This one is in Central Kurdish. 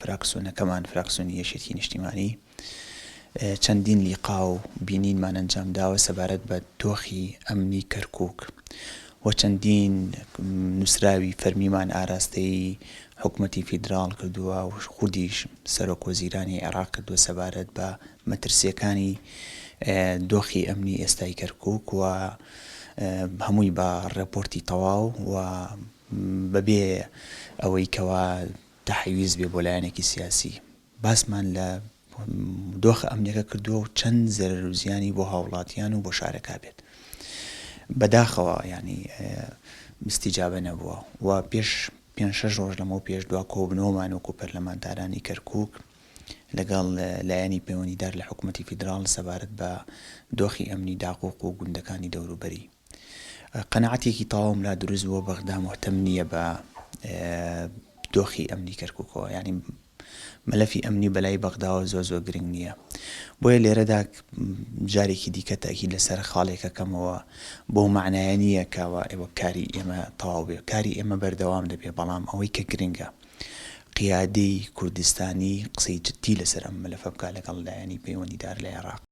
فراکسیۆنەکەمان فراکسیۆنی یەکێتی نیشتیمانی چەندین لیقا و بینینمان ئەنجام داوە سەبارەت بە دۆخی ئەمنی کەرکوک و چەندین نووسراوی فەرمیمان ئاراستەی حکومەتی فیدراڵ کردووە و خودیش سەرۆک وەزیرانی عێراق کردووە سەبارەت بە مەترسیەکانی دۆخی ئەمنی ئێستای کەرکوک و هەمووی بە ڕێپۆرتی تەواو و بەبێ ئەوەی کەوا تەحەویز بێ بۆ لایەنێکی سیاسی باسمان لە دۆخە ئەمنیەکە کردووە و چەند زەرەر و زیانی بۆ هاوڵاتیان و بۆ شارەکە بێت بەداخەوە ینی استیجابە نەبووە و پێش 5-6 ڕۆژ لەمەوە پێش دوا کۆبنەوەمان وەکو پەرلەمانتارانی کەرکوک لەگەڵ لایەنی پەیوەندیدار لە حکومەتی فیدراڵ سەبارەت بە دۆخی ئەمنی داقوق و گوندەکانی دەوروبەری قەنەعەتێکی تەواوم لا دروست بووە بەغدا مهتەم نییە بە دۆخی ئەمنی کەرکوکەوە ینی مەلەفی ئەمنی بەلای بەغداوە زۆر گرنگ نییە بۆیە لێرەدا جارێکی دیکە تاکید لەسەر خاڵێکەکەمەوە بۆ معنایە نییە کاوە ئێوە کاری ئێمە تەواو بێ کاری ئێمە بەردەوام دەبێ بەڵام ئەوەی کە گرنگە قیادەی کوردستانی قسەی جددی لەسەر ئەم مەلەفە بکات لەگەڵ لایەنی پەیوەندیدار لە عێراق